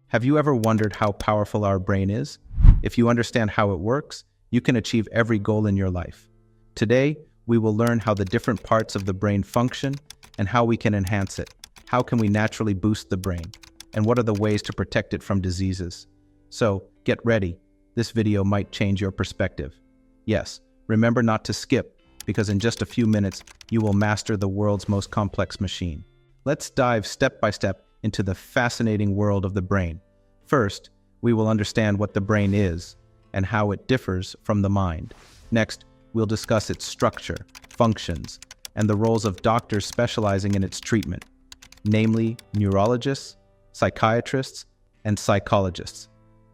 Have you ever wondered how powerful our brain is? If you understand how it works, you can achieve every goal in your life. Today, we will learn how the different parts of the brain function and how we can enhance it. How can we naturally boost the brain? And what are the ways to protect it from diseases? So, get ready. This video might change your perspective. Yes, remember not to skip, because in just a few minutes, you will master the world's most complex machine. Let's dive step by step into the fascinating world of the brain. First, we will understand what the brain is and how it differs from the mind. Next, we'll discuss its structure, functions, and the roles of doctors specializing in its treatment, namely neurologists, psychiatrists, and psychologists.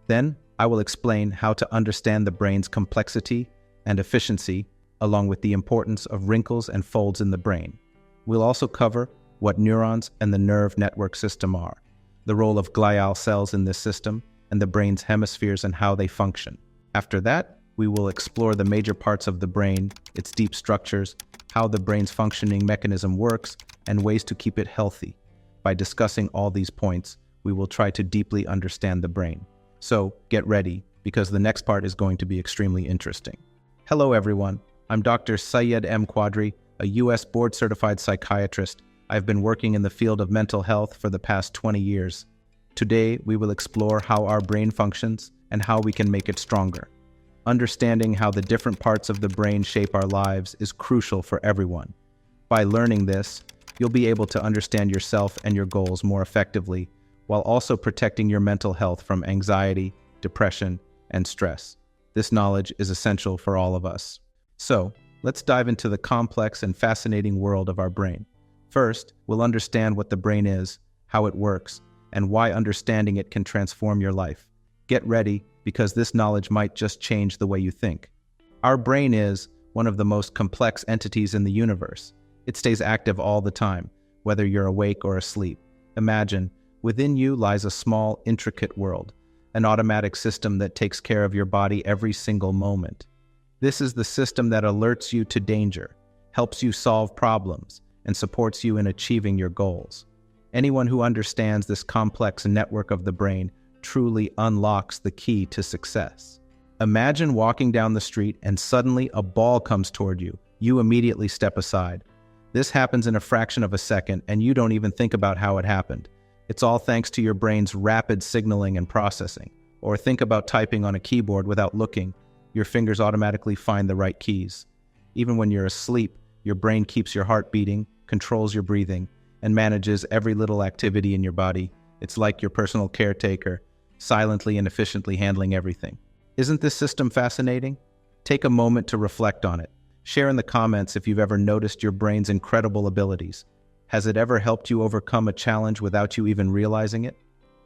Then, I will explain how to understand the brain's complexity and efficiency, along with the importance of wrinkles and folds in the brain. We'll also cover what neurons and the nerve network system are, the role of glial cells in this system, and the brain's hemispheres and how they function. After that, we will explore the major parts of the brain, its deep structures, how the brain's functioning mechanism works, and ways to keep it healthy. By discussing all these points, we will try to deeply understand the brain. So, get ready, because the next part is going to be extremely interesting. Hello everyone, I'm Dr. Syed M. Quadri, a US board-certified psychiatrist. I've been working in the field of mental health for the past 20 years. Today, we will explore how our brain functions and how we can make it stronger. Understanding how the different parts of the brain shape our lives is crucial for everyone. By learning this, you'll be able to understand yourself and your goals more effectively, while also protecting your mental health from anxiety, depression, and stress. This knowledge is essential for all of us. So, let's dive into the complex and fascinating world of our brain. First, we'll understand what the brain is, how it works, and why understanding it can transform your life. Get ready, because this knowledge might just change the way you think. Our brain is one of the most complex entities in the universe. It stays active all the time, whether you're awake or asleep. Imagine, within you lies a small, intricate world, an automatic system that takes care of your body every single moment. This is the system that alerts you to danger, helps you solve problems, and supports you in achieving your goals. Anyone who understands this complex network of the brain truly unlocks the key to success. Imagine walking down the street and suddenly a ball comes toward you. You immediately step aside. This happens in a fraction of a second, and you don't even think about how it happened. It's all thanks to your brain's rapid signaling and processing. Or think about typing on a keyboard without looking. Your fingers automatically find the right keys. Even when you're asleep, your brain keeps your heart beating, controls your breathing, and manages every little activity in your body. It's like your personal caretaker, silently and efficiently handling everything. Isn't this system fascinating? Take a moment to reflect on it. Share in the comments if you've ever noticed your brain's incredible abilities. Has it ever helped you overcome a challenge without you even realizing it?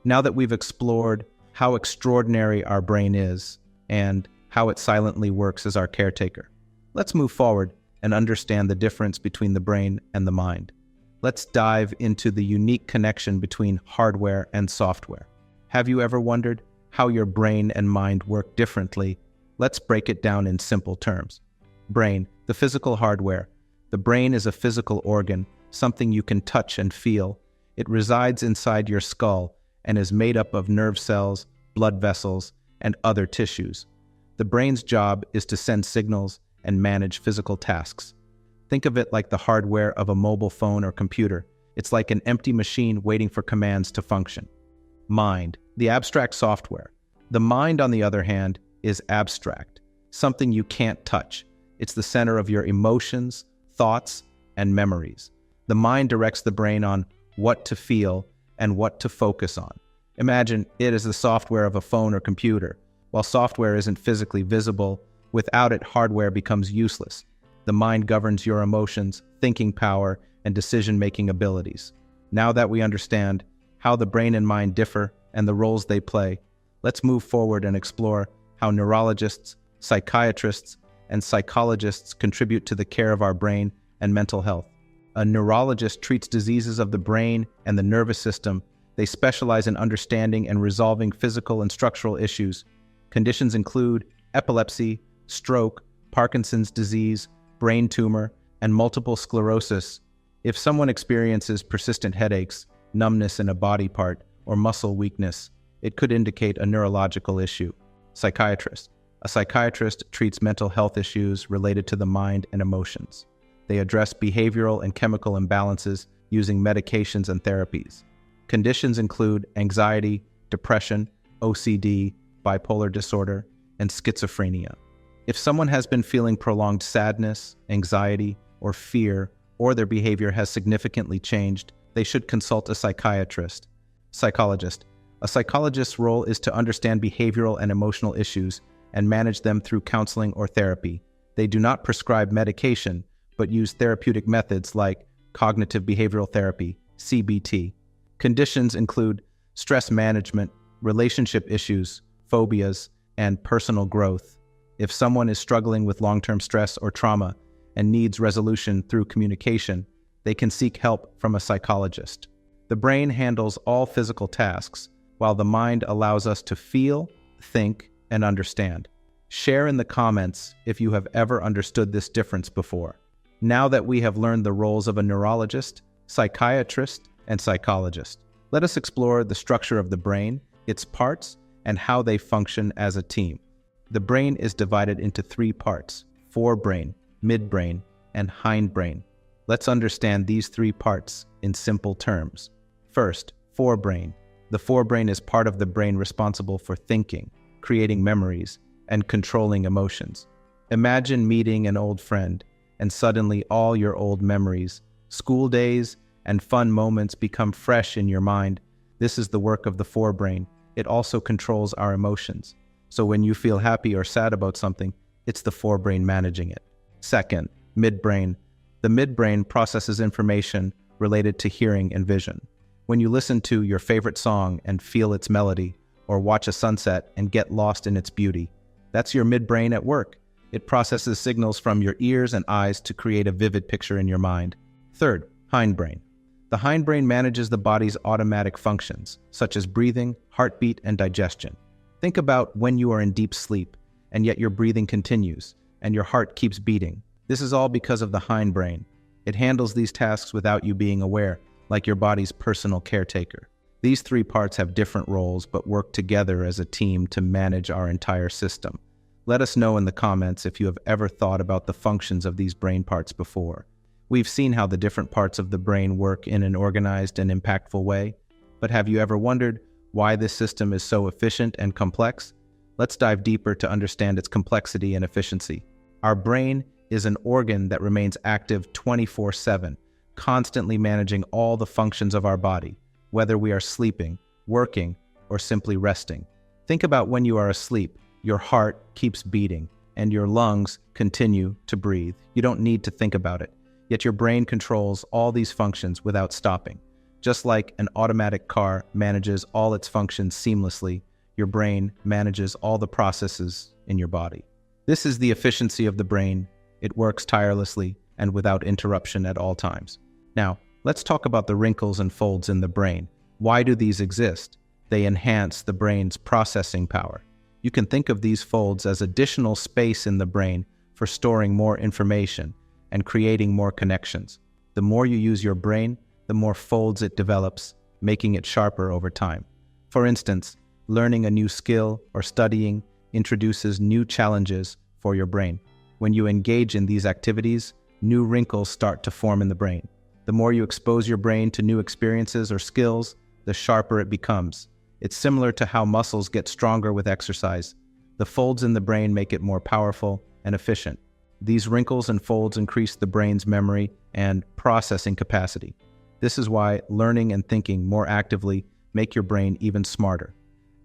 Now that we've explored how extraordinary our brain is and how it silently works as our caretaker, let's move forward and understand the difference between the brain and the mind. Let's dive into the unique connection between hardware and software. Have you ever wondered how your brain and mind work differently? Let's break it down in simple terms. Brain, the physical hardware. The brain is a physical organ, something you can touch and feel. It resides inside your skull and is made up of nerve cells, blood vessels, and other tissues. The brain's job is to send signals and manage physical tasks. Think of it like the hardware of a mobile phone or computer. It's like an empty machine waiting for commands to function. Mind, the abstract software. The mind, on the other hand, is abstract, something you can't touch. It's the center of your emotions, thoughts, and memories. The mind directs the brain on what to feel and what to focus on. Imagine it as the software of a phone or computer. While software isn't physically visible, without it, hardware becomes useless. The mind governs your emotions, thinking power, and decision-making abilities. Now that we understand how the brain and mind differ and the roles they play, let's move forward and explore how neurologists, psychiatrists, and psychologists contribute to the care of our brain and mental health. A neurologist treats diseases of the brain and the nervous system. They specialize in understanding and resolving physical and structural issues. Conditions include epilepsy, stroke, Parkinson's disease, brain tumor, and multiple sclerosis. If someone experiences persistent headaches, numbness in a body part, or muscle weakness, it could indicate a neurological issue. Psychiatrist. A psychiatrist treats mental health issues related to the mind and emotions. They address behavioral and chemical imbalances using medications and therapies. Conditions include anxiety, depression, OCD, bipolar disorder, and schizophrenia. If someone has been feeling prolonged sadness, anxiety, or fear, or their behavior has significantly changed, they should consult a psychiatrist. Psychologist. A psychologist's role is to understand behavioral and emotional issues and manage them through counseling or therapy. They do not prescribe medication, but use therapeutic methods like cognitive behavioral therapy, CBT. Conditions include stress management, relationship issues, phobias, and personal growth. If someone is struggling with long-term stress or trauma and needs resolution through communication, they can seek help from a psychologist. The brain handles all physical tasks, while the mind allows us to feel, think, and understand. Share in the comments if you have ever understood this difference before. Now that we have learned the roles of a neurologist, psychiatrist, and psychologist, let us explore the structure of the brain, its parts, and how they function as a team. The brain is divided into three parts: forebrain, midbrain, and hindbrain. Let's understand these three parts in simple terms. First, forebrain. The forebrain is part of the brain responsible for thinking, creating memories, and controlling emotions. Imagine meeting an old friend, and suddenly all your old memories, school days, and fun moments become fresh in your mind. This is the work of the forebrain. It also controls our emotions. So when you feel happy or sad about something, it's the forebrain managing it. Second, midbrain. The midbrain processes information related to hearing and vision. When you listen to your favorite song and feel its melody, or watch a sunset and get lost in its beauty, that's your midbrain at work. It processes signals from your ears and eyes to create a vivid picture in your mind. Third, hindbrain. The hindbrain manages the body's automatic functions, such as breathing, heartbeat, and digestion. Think about when you are in deep sleep, and yet your breathing continues, and your heart keeps beating. This is all because of the hindbrain. It handles these tasks without you being aware, like your body's personal caretaker. These three parts have different roles, but work together as a team to manage our entire system. Let us know in the comments if you have ever thought about the functions of these brain parts before. We've seen how the different parts of the brain work in an organized and impactful way, but have you ever wondered why this system is so efficient and complex? Let's dive deeper to understand its complexity and efficiency. Our brain is an organ that remains active 24/7, constantly managing all the functions of our body, whether we are sleeping, working, or simply resting. Think about when you are asleep. Your heart keeps beating, and your lungs continue to breathe. You don't need to think about it. Yet your brain controls all these functions without stopping. Just like an automatic car manages all its functions seamlessly, your brain manages all the processes in your body. This is the efficiency of the brain. It works tirelessly and without interruption at all times. Now, let's talk about the wrinkles and folds in the brain. Why do these exist? They enhance the brain's processing power. You can think of these folds as additional space in the brain for storing more information and creating more connections. The more you use your brain, the more folds it develops, making it sharper over time. For instance, learning a new skill or studying introduces new challenges for your brain. When you engage in these activities, new wrinkles start to form in the brain. The more you expose your brain to new experiences or skills, the sharper it becomes. It's similar to how muscles get stronger with exercise. The folds in the brain make it more powerful and efficient. These wrinkles and folds increase the brain's memory and processing capacity. This is why learning and thinking more actively make your brain even smarter.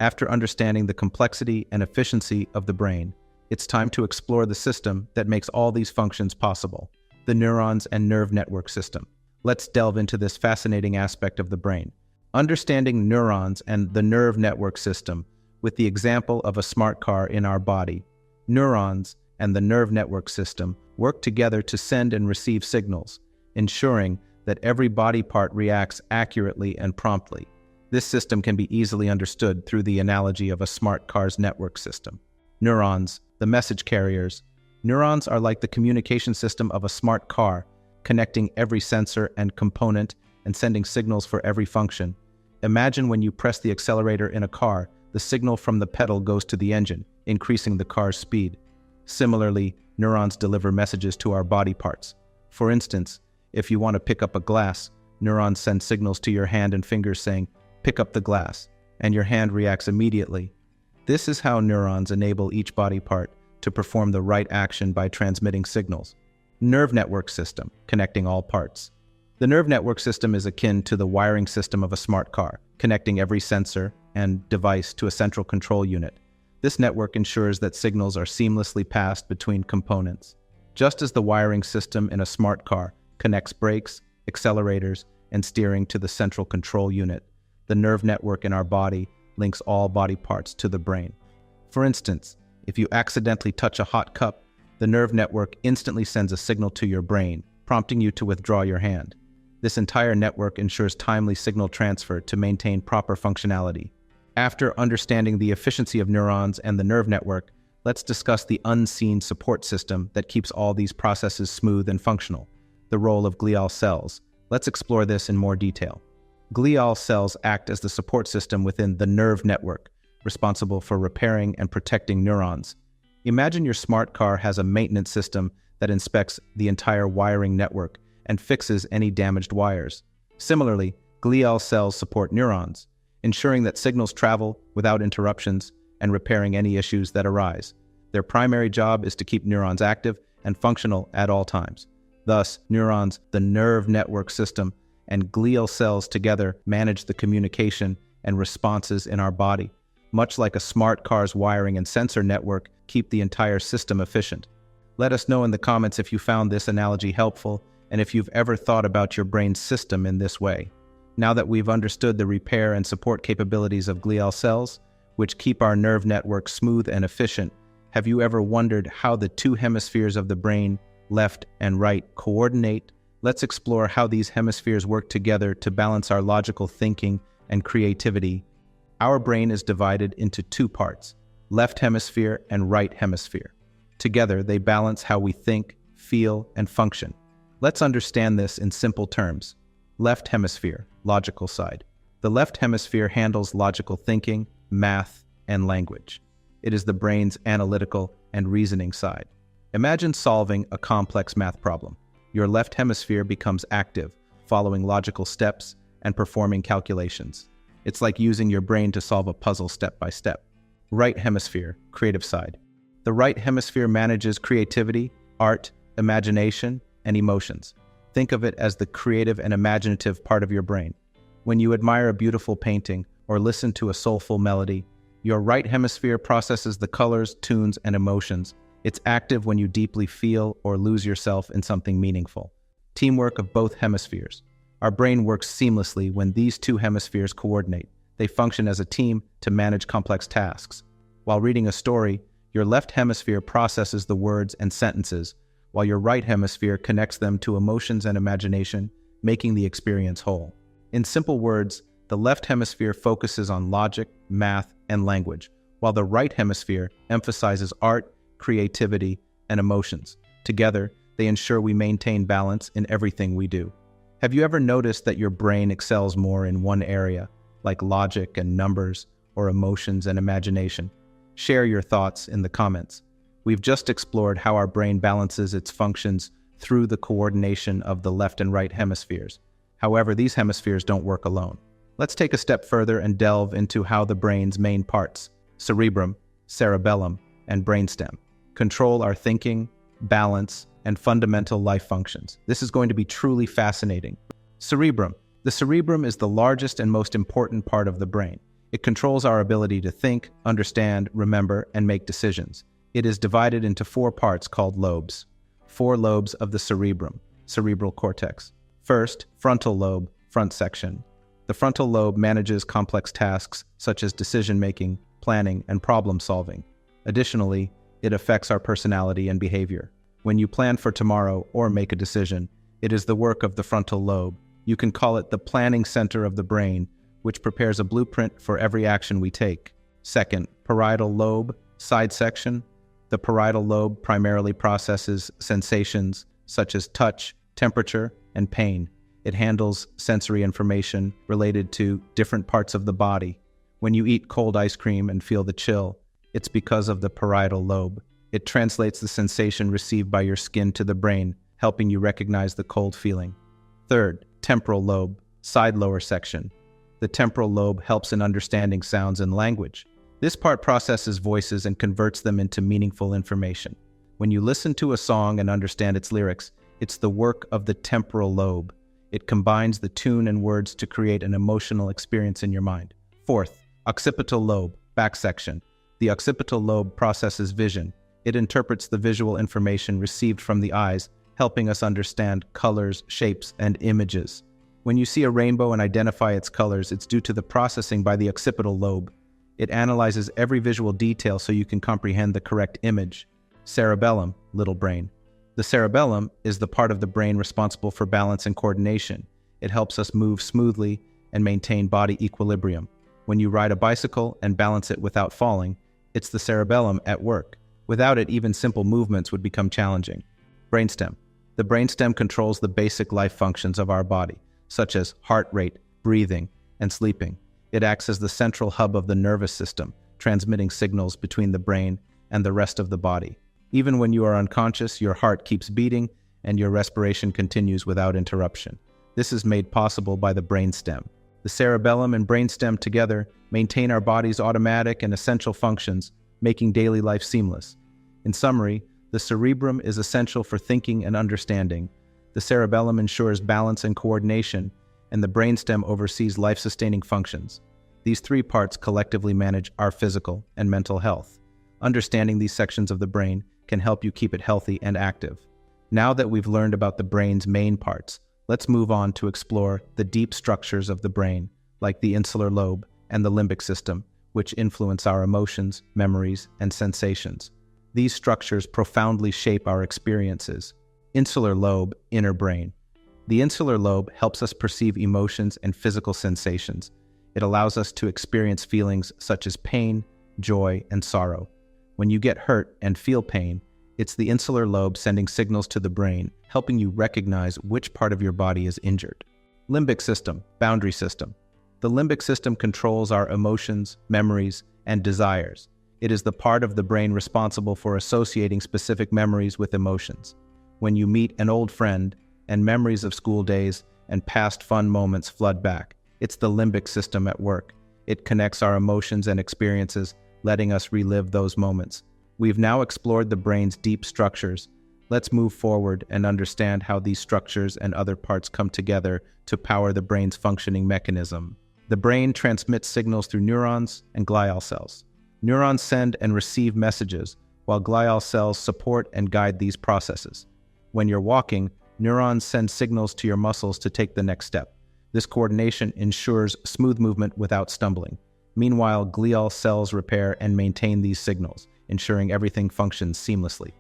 After understanding the complexity and efficiency of the brain, it's time to explore the system that makes all these functions possible, the neurons and nerve network system. Let's delve into this fascinating aspect of the brain. Understanding neurons and the nerve network system with the example of a smart car in our body. Neurons and the nerve network system work together to send and receive signals, ensuring that every body part reacts accurately and promptly. This system can be easily understood through the analogy of a smart car's network system. Neurons, the message carriers. Neurons are like the communication system of a smart car, connecting every sensor and component and sending signals for every function. Imagine when you press the accelerator in a car, the signal from the pedal goes to the engine, increasing the car's speed. Similarly, neurons deliver messages to our body parts. For instance, if you want to pick up a glass, neurons send signals to your hand and fingers saying, "Pick up the glass," and your hand reacts immediately. This is how neurons enable each body part to perform the right action by transmitting signals. Nerve network system, connecting all parts. The nerve network system is akin to the wiring system of a smart car, connecting every sensor and device to a central control unit. This network ensures that signals are seamlessly passed between components. Just as the wiring system in a smart car connects brakes, accelerators, and steering to the central control unit, the nerve network in our body links all body parts to the brain. For instance, if you accidentally touch a hot cup, the nerve network instantly sends a signal to your brain, prompting you to withdraw your hand. This entire network ensures timely signal transfer to maintain proper functionality. After understanding the efficiency of neurons and the nerve network, let's discuss the unseen support system that keeps all these processes smooth and functional, the role of glial cells. Let's explore this in more detail. Glial cells act as the support system within the nerve network, responsible for repairing and protecting neurons. Imagine your smart car has a maintenance system that inspects the entire wiring network and fixes any damaged wires. Similarly, glial cells support neurons, ensuring that signals travel without interruptions and repairing any issues that arise. Their primary job is to keep neurons active and functional at all times. Thus, neurons, the nerve network system, and glial cells together manage the communication and responses in our body. Much like a smart car's wiring and sensor network keep the entire system efficient. Let us know in the comments if you found this analogy helpful and if you've ever thought about your brain system in this way. Now that we've understood the repair and support capabilities of glial cells, which keep our nerve network smooth and efficient, have you ever wondered how the two hemispheres of the brain, left and right, coordinate? Let's explore how these hemispheres work together to balance our logical thinking and creativity. Our brain is divided into two parts, left hemisphere and right hemisphere. Together, they balance how we think, feel, and function. Let's understand this in simple terms. Left hemisphere, logical side. The left hemisphere handles logical thinking, math, and language. It is the brain's analytical and reasoning side. Imagine solving a complex math problem. Your left hemisphere becomes active, following logical steps and performing calculations. It's like using your brain to solve a puzzle step by step. Right hemisphere, creative side. The right hemisphere manages creativity, art, imagination, and emotions. Think of it as the creative and imaginative part of your brain. When you admire a beautiful painting or listen to a soulful melody, your right hemisphere processes the colors, tunes, and emotions. It's active when you deeply feel or lose yourself in something meaningful. Teamwork of both hemispheres. Our brain works seamlessly when these two hemispheres coordinate. They function as a team to manage complex tasks. While reading a story, your left hemisphere processes the words and sentences, while your right hemisphere connects them to emotions and imagination, making the experience whole. In simple words, the left hemisphere focuses on logic, math, and language, while the right hemisphere emphasizes art, creativity, and emotions. Together, they ensure we maintain balance in everything we do. Have you ever noticed that your brain excels more in one area, like logic and numbers, or emotions and imagination? Share your thoughts in the comments. We've just explored how our brain balances its functions through the coordination of the left and right hemispheres. However, these hemispheres don't work alone. Let's take a step further and delve into how the brain's main parts, cerebrum, cerebellum, and brainstem, control our thinking, balance, and fundamental life functions. This is going to be truly fascinating. Cerebrum. The cerebrum is the largest and most important part of the brain. It controls our ability to think, understand, remember, and make decisions. It is divided into four parts called lobes. 4 lobes of the cerebrum, cerebral cortex. First, frontal lobe, front section. The frontal lobe manages complex tasks such as decision-making, planning, and problem-solving. Additionally, it affects our personality and behavior. When you plan for tomorrow or make a decision, it is the work of the frontal lobe. You can call it the planning center of the brain, which prepares a blueprint for every action we take. Second, parietal lobe, side section. The parietal lobe primarily processes sensations such as touch, temperature, and pain. It It handles sensory information related to different parts of the body. When you eat cold ice cream and feel the chill, it's because of the parietal lobe. It translates the sensation received by your skin to the brain, helping you recognize the cold feeling. Third, temporal lobe, side lower section. The temporal lobe helps in understanding sounds and language. This part processes voices and converts them into meaningful information. When you listen to a song and understand its lyrics, it's the work of the temporal lobe. It combines the tune and words to create an emotional experience in your mind. Fourth, occipital lobe, back section. The occipital lobe processes vision. It interprets the visual information received from the eyes, helping us understand colors, shapes, and images. When you see a rainbow and identify its colors, it's due to the processing by the occipital lobe. It analyzes every visual detail so you can comprehend the correct image. Cerebellum, little brain. The cerebellum is the part of the brain responsible for balance and coordination. It helps us move smoothly and maintain body equilibrium. When you ride a bicycle and balance it without falling, it's the cerebellum at work. Without it, even simple movements would become challenging. Brainstem. The brainstem controls the basic life functions of our body, such as heart rate, breathing, and sleeping. It acts as the central hub of the nervous system, transmitting signals between the brain and the rest of the body. Even when you are unconscious, your heart keeps beating and your respiration continues without interruption. This is made possible by the brainstem. The cerebellum and brainstem together maintain our body's automatic and essential functions, making daily life seamless. In summary, the cerebrum is essential for thinking and understanding. The cerebellum ensures balance and coordination, and the brainstem oversees life-sustaining functions. These three parts collectively manage our physical and mental health. Understanding these sections of the brain can help you keep it healthy and active. Now that we've learned about the brain's main parts, let's move on to explore the deep structures of the brain, like the insular lobe and the limbic system, which influence our emotions, memories, and sensations. These structures profoundly shape our experiences. Insular lobe, inner brain. The insular lobe helps us perceive emotions and physical sensations. It allows us to experience feelings such as pain, joy, and sorrow. When you get hurt and feel pain, it's the insular lobe sending signals to the brain, helping you recognize which part of your body is injured. Limbic system, boundary system. The limbic system controls our emotions, memories, and desires. It is the part of the brain responsible for associating specific memories with emotions. When you meet an old friend, and memories of school days and past fun moments flood back, it's the limbic system at work. It connects our emotions and experiences, letting us relive those moments. We've now explored the brain's deep structures. Let's move forward and understand how these structures and other parts come together to power the brain's functioning mechanism. The brain transmits signals through neurons and glial cells. Neurons send and receive messages, while glial cells support and guide these processes. When you're walking, neurons send signals to your muscles to take the next step. This coordination ensures smooth movement without stumbling. Meanwhile, glial cells repair and maintain these signals, ensuring everything functions seamlessly.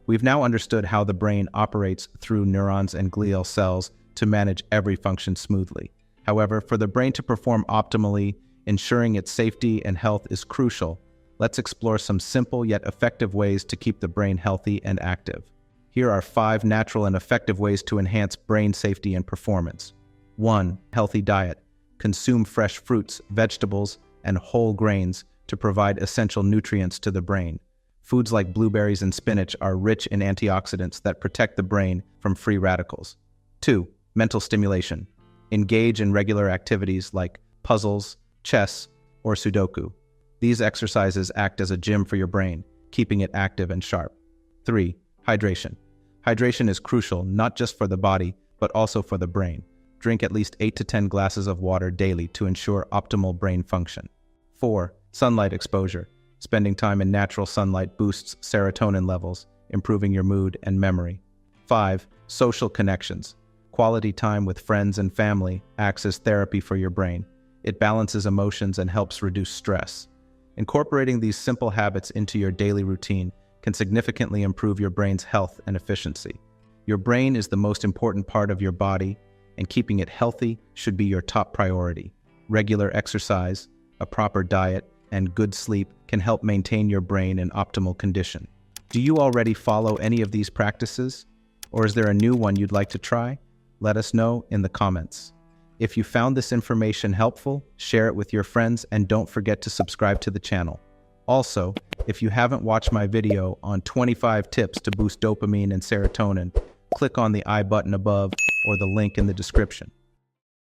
We've now understood how the brain operates through neurons and glial cells to manage every function smoothly. However, for the brain to perform optimally, ensuring its safety and health is crucial. Let's explore some simple yet effective ways to keep the brain healthy and active. Here are 5 natural and effective ways to enhance brain safety and performance. 1. Healthy diet. Consume fresh fruits, vegetables, and whole grains to provide essential nutrients to the brain. Foods like blueberries and spinach are rich in antioxidants that protect the brain from free radicals. 2. Mental stimulation. Engage in regular activities like puzzles, chess, or Sudoku. These exercises act as a gym for your brain, keeping it active and sharp. 3. Hydration. Hydration is crucial not just for the body, but also for the brain. Drink at least 8 to 10 glasses of water daily to ensure optimal brain function. 4. Sunlight exposure. Spending time in natural sunlight boosts serotonin levels, improving your mood and memory. 5. Social connections. Quality time with friends and family acts as therapy for your brain. It balances emotions and helps reduce stress. Incorporating these simple habits into your daily routine can significantly improve your brain's health and efficiency. Your brain is the most important part of your body, and keeping it healthy should be your top priority. Regular exercise, a proper diet, and good sleep can help maintain your brain in optimal condition. Do you already follow any of these practices? Or is there a new one you'd like to try? Let us know in the comments. If you found this information helpful, share it with your friends and don't forget to subscribe to the channel. Also, if you haven't watched my video on 25 tips to boost dopamine and serotonin, click on the I button above or the link in the description.